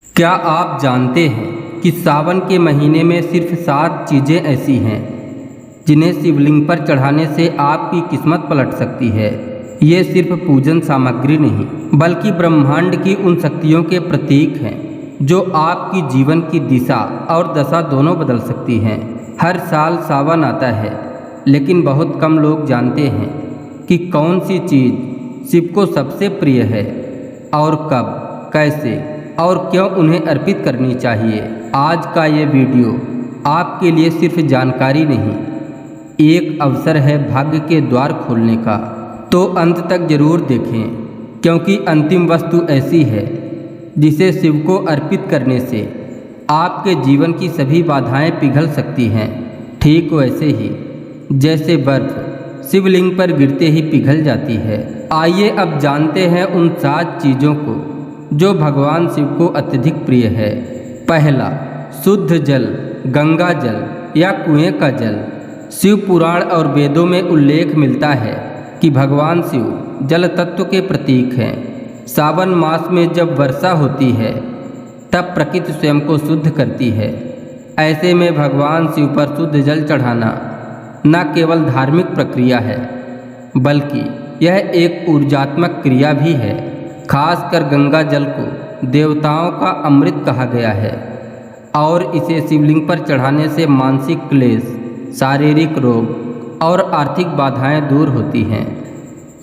क्या आप जानते हैं कि सावन के महीने में सिर्फ 7 चीज़ें ऐसी हैं जिन्हें शिवलिंग पर चढ़ाने से आपकी किस्मत पलट सकती है। ये सिर्फ पूजन सामग्री नहीं बल्कि ब्रह्मांड की उन शक्तियों के प्रतीक हैं जो आपकी जीवन की दिशा और दशा दोनों बदल सकती हैं। हर साल सावन आता है, लेकिन बहुत कम लोग जानते हैं कि कौन सी चीज़ शिव को सबसे प्रिय है और कब, कैसे और क्यों उन्हें अर्पित करनी चाहिए। आज का ये वीडियो आपके लिए सिर्फ जानकारी नहीं, एक अवसर है भाग्य के द्वार खोलने का। तो अंत तक जरूर देखें, क्योंकि अंतिम वस्तु ऐसी है जिसे शिव को अर्पित करने से आपके जीवन की सभी बाधाएं पिघल सकती हैं, ठीक वैसे ही जैसे बर्फ शिवलिंग पर गिरते ही पिघल जाती है। आइए अब जानते हैं उन 7 चीज़ों को जो भगवान शिव को अत्यधिक प्रिय है। पहला, शुद्ध जल, गंगा जल या कुएं का जल। शिव पुराण और वेदों में उल्लेख मिलता है कि भगवान शिव जल तत्व के प्रतीक हैं। सावन मास में जब वर्षा होती है तब प्रकृति स्वयं को शुद्ध करती है। ऐसे में भगवान शिव पर शुद्ध जल चढ़ाना न केवल धार्मिक प्रक्रिया है, बल्कि यह एक ऊर्जात्मक क्रिया भी है। खासकर गंगा जल को देवताओं का अमृत कहा गया है और इसे शिवलिंग पर चढ़ाने से मानसिक क्लेश, शारीरिक रोग और आर्थिक बाधाएं दूर होती हैं।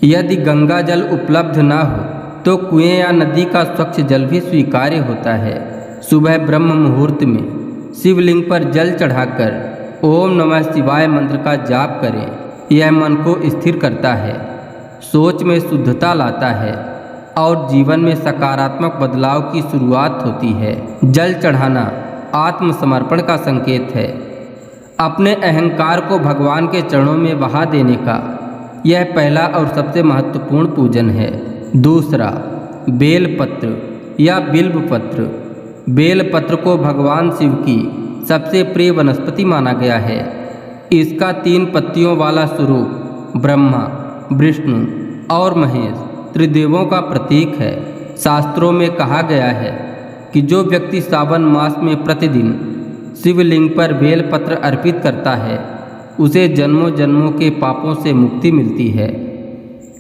यदि गंगा जल उपलब्ध न हो तो कुएं या नदी का स्वच्छ जल भी स्वीकार्य होता है। सुबह ब्रह्म मुहूर्त में शिवलिंग पर जल चढ़ाकर ओम नमः शिवाय मंत्र का जाप करें। यह मन को स्थिर करता है, सोच में शुद्धता लाता है और जीवन में सकारात्मक बदलाव की शुरुआत होती है। जल चढ़ाना आत्मसमर्पण का संकेत है, अपने अहंकार को भगवान के चरणों में बहा देने का यह पहला और सबसे महत्वपूर्ण पूजन है। दूसरा, बेलपत्र या बिल्व पत्र। बेलपत्र को भगवान शिव की सबसे प्रिय वनस्पति माना गया है। इसका 3 पत्तियों वाला स्वरूप ब्रह्मा, विष्णु और महेश त्रिदेवों का प्रतीक है। शास्त्रों में कहा गया है कि जो व्यक्ति सावन मास में प्रतिदिन शिवलिंग पर बेलपत्र अर्पित करता है उसे जन्मों जन्मों के पापों से मुक्ति मिलती है।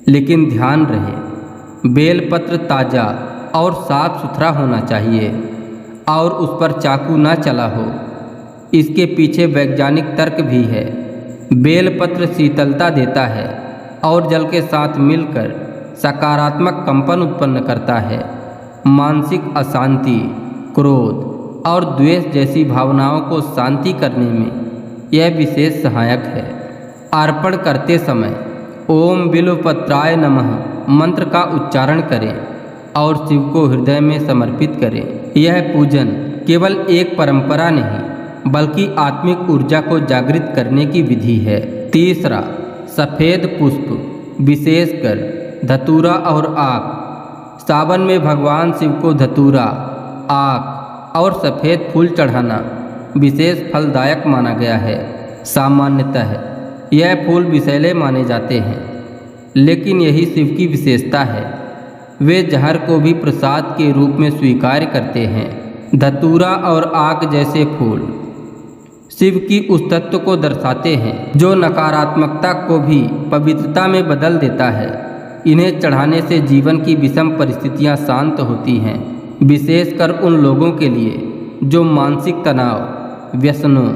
लेकिन ध्यान रहे, बेलपत्र ताज़ा और साफ सुथरा होना चाहिए और उस पर चाकू ना चला हो। इसके पीछे वैज्ञानिक तर्क भी है। बेलपत्र शीतलता देता है और जल के साथ मिलकर सकारात्मक कंपन उत्पन्न करता है। मानसिक अशांति, क्रोध और द्वेष जैसी भावनाओं को शांति करने में यह विशेष सहायक है। अर्पण करते समय ओम बिल्वपत्राय नमः मंत्र का उच्चारण करें और शिव को हृदय में समर्पित करें। यह पूजन केवल एक परंपरा नहीं बल्कि आत्मिक ऊर्जा को जागृत करने की विधि है। तीसरा, सफ़ेद पुष्प, विशेषकर धतूरा और आक। सावन में भगवान शिव को धतूरा, आक और सफ़ेद फूल चढ़ाना विशेष फलदायक माना गया है। सामान्यतः यह फूल विषैले माने जाते हैं, लेकिन यही शिव की विशेषता है। वे जहर को भी प्रसाद के रूप में स्वीकार करते हैं। धतूरा और आक जैसे फूल शिव की उस तत्व को दर्शाते हैं जो नकारात्मकता को भी पवित्रता में बदल देता है। इन्हें चढ़ाने से जीवन की विषम परिस्थितियां शांत होती हैं, विशेषकर उन लोगों के लिए जो मानसिक तनाव, व्यसनों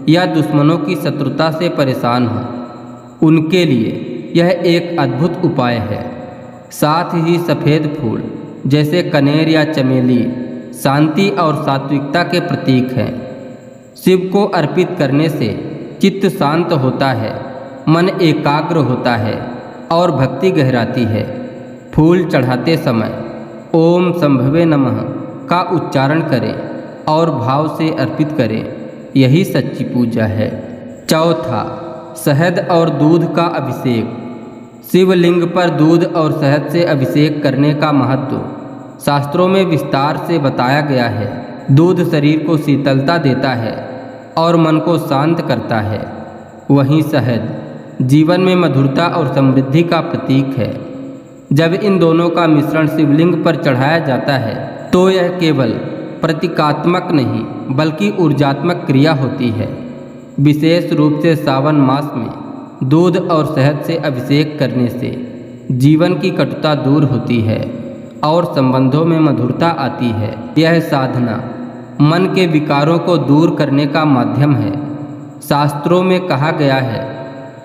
या दुश्मनों की शत्रुता से परेशान हों। उनके लिए यह एक अद्भुत उपाय है। साथ ही सफ़ेद फूल जैसे कनेर या चमेली शांति और सात्विकता के प्रतीक हैं। शिव को अर्पित करने से चित्त शांत होता है, मन एकाग्र होता है और भक्ति गहराती है। फूल चढ़ाते समय ओम संभवे नमः का उच्चारण करें और भाव से अर्पित करें, यही सच्ची पूजा है। चौथा, शहद और दूध का अभिषेक। शिवलिंग पर दूध और शहद से अभिषेक करने का महत्व शास्त्रों में विस्तार से बताया गया है। दूध शरीर को शीतलता देता है और मन को शांत करता है, वहीं शहद जीवन में मधुरता और समृद्धि का प्रतीक है। जब इन दोनों का मिश्रण शिवलिंग पर चढ़ाया जाता है तो यह केवल प्रतीकात्मक नहीं बल्कि ऊर्जात्मक क्रिया होती है। विशेष रूप से सावन मास में दूध और शहद से अभिषेक करने से जीवन की कटुता दूर होती है और संबंधों में मधुरता आती है। यह साधना मन के विकारों को दूर करने का माध्यम है। शास्त्रों में कहा गया है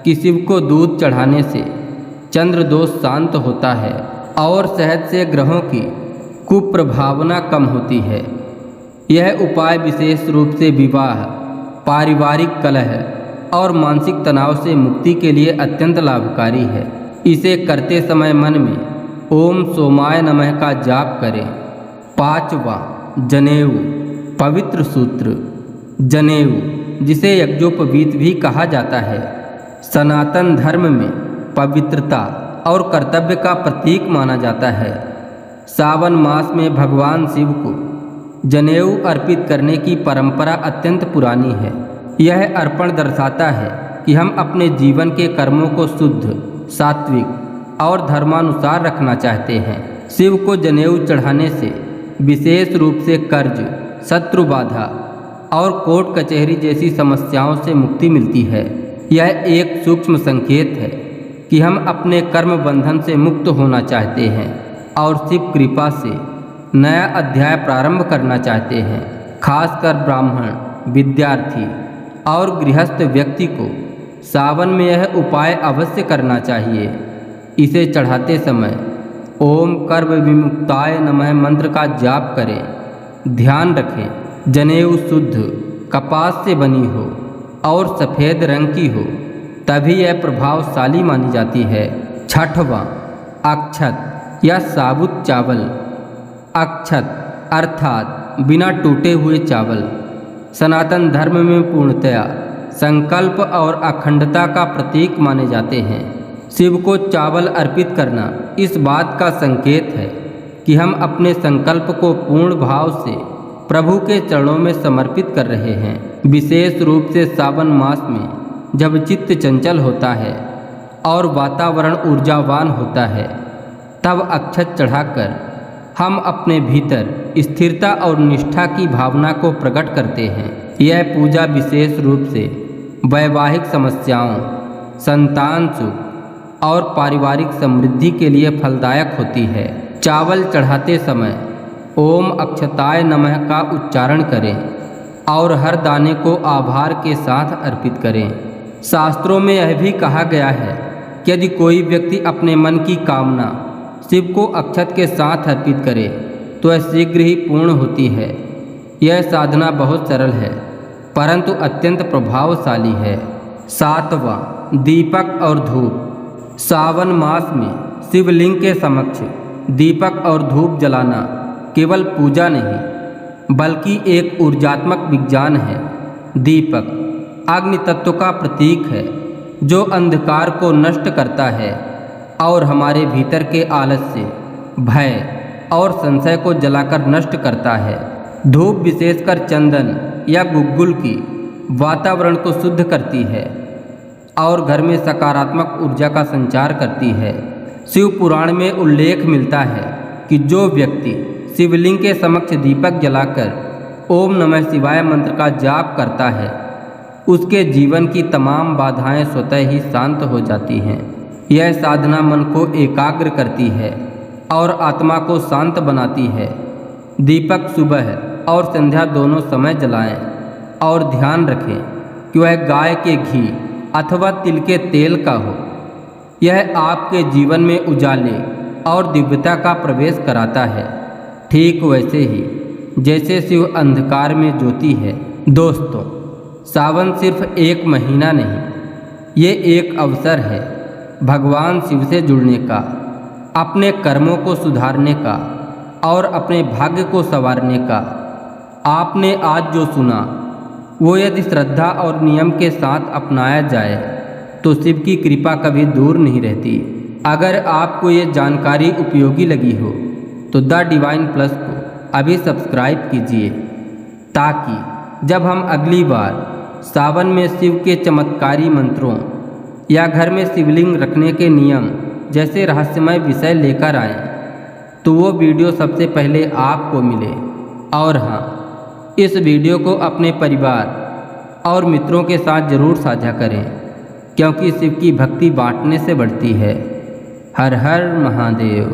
कि शिव को दूध चढ़ाने से चंद्र दोष शांत होता है और शहद से ग्रहों की कुप्रभावना कम होती है। यह उपाय विशेष रूप से विवाह, पारिवारिक कलह और मानसिक तनाव से मुक्ति के लिए अत्यंत लाभकारी है। इसे करते समय मन में ओम सोमाय नमः का जाप करें। 5वां, जनेऊ, पवित्र सूत्र। जनेऊ, जिसे यज्ञोपवीत भी कहा जाता है, सनातन धर्म में पवित्रता और कर्तव्य का प्रतीक माना जाता है। सावन मास में भगवान शिव को जनेऊ अर्पित करने की परंपरा अत्यंत पुरानी है। यह अर्पण दर्शाता है कि हम अपने जीवन के कर्मों को शुद्ध, सात्विक और धर्मानुसार रखना चाहते हैं। शिव को जनेऊ चढ़ाने से विशेष रूप से कर्ज, शत्रु बाधा और कोर्ट कचहरी जैसी समस्याओं से मुक्ति मिलती है। यह एक सूक्ष्म संकेत है कि हम अपने कर्म बंधन से मुक्त होना चाहते हैं और शिव कृपा से नया अध्याय प्रारंभ करना चाहते हैं। खासकर ब्राह्मण, विद्यार्थी और गृहस्थ व्यक्ति को सावन में यह उपाय अवश्य करना चाहिए। इसे चढ़ाते समय ओम कर्म विमुक्ताय नमः मंत्र का जाप करें। ध्यान रखें, जनेऊ शुद्ध कपास से बनी हो और सफ़ेद रंग की हो, तभी यह प्रभावशाली मानी जाती है। 6वां, अक्षत या साबुत चावल। अक्षत अर्थात बिना टूटे हुए चावल सनातन धर्म में पूर्णतया संकल्प और अखंडता का प्रतीक माने जाते हैं। शिव को चावल अर्पित करना इस बात का संकेत है कि हम अपने संकल्प को पूर्ण भाव से प्रभु के चरणों में समर्पित कर रहे हैं। विशेष रूप से सावन मास में जब चित्त चंचल होता है और वातावरण ऊर्जावान होता है, तब अक्षत चढ़ाकर हम अपने भीतर स्थिरता और निष्ठा की भावना को प्रकट करते हैं। यह पूजा विशेष रूप से वैवाहिक समस्याओं, संतान सुख और पारिवारिक समृद्धि के लिए फलदायक होती है। चावल चढ़ाते समय ओम अक्षताय नमः का उच्चारण करें और हर दाने को आभार के साथ अर्पित करें। शास्त्रों में यह भी कहा गया है कि यदि कोई व्यक्ति अपने मन की कामना शिव को अक्षत के साथ अर्पित करे तो यह शीघ्र ही पूर्ण होती है। यह साधना बहुत सरल है परंतु अत्यंत प्रभावशाली है। 7वां, दीपक और धूप। सावन मास में शिवलिंग के समक्ष दीपक और धूप जलाना केवल पूजा नहीं बल्कि एक ऊर्जात्मक विज्ञान है। दीपक अग्नि तत्व का प्रतीक है जो अंधकार को नष्ट करता है और हमारे भीतर के आलस्य, भय और संशय को जलाकर नष्ट करता है। धूप विशेषकर चंदन या गुग्गुल की वातावरण को शुद्ध करती है और घर में सकारात्मक ऊर्जा का संचार करती है। शिव पुराण में उल्लेख मिलता है कि जो व्यक्ति शिवलिंग के समक्ष दीपक जलाकर ओम नमः शिवाय मंत्र का जाप करता है, उसके जीवन की तमाम बाधाएं स्वतः ही शांत हो जाती हैं। यह साधना मन को एकाग्र करती है और आत्मा को शांत बनाती है। दीपक सुबह और संध्या दोनों समय जलाएं और ध्यान रखें कि वह गाय के घी अथवा तिल के तेल का हो। यह आपके जीवन में उजाले और दिव्यता का प्रवेश कराता है, ठीक वैसे ही जैसे शिव अंधकार में ज्योति है। दोस्तों, सावन सिर्फ एक महीना नहीं, ये एक अवसर है भगवान शिव से जुड़ने का, अपने कर्मों को सुधारने का और अपने भाग्य को संवारने का। आपने आज जो सुना वो यदि श्रद्धा और नियम के साथ अपनाया जाए तो शिव की कृपा कभी दूर नहीं रहती। अगर आपको ये जानकारी उपयोगी लगी हो तो द डिवाइन प्लस को अभी सब्सक्राइब कीजिए ताकि जब हम अगली बार सावन में शिव के चमत्कारी मंत्रों या घर में शिवलिंग रखने के नियम जैसे रहस्यमय विषय लेकर आएं तो वो वीडियो सबसे पहले आपको मिले। और हाँ, इस वीडियो को अपने परिवार और मित्रों के साथ ज़रूर साझा करें, क्योंकि शिव की भक्ति बांटने से बढ़ती है। हर हर महादेव।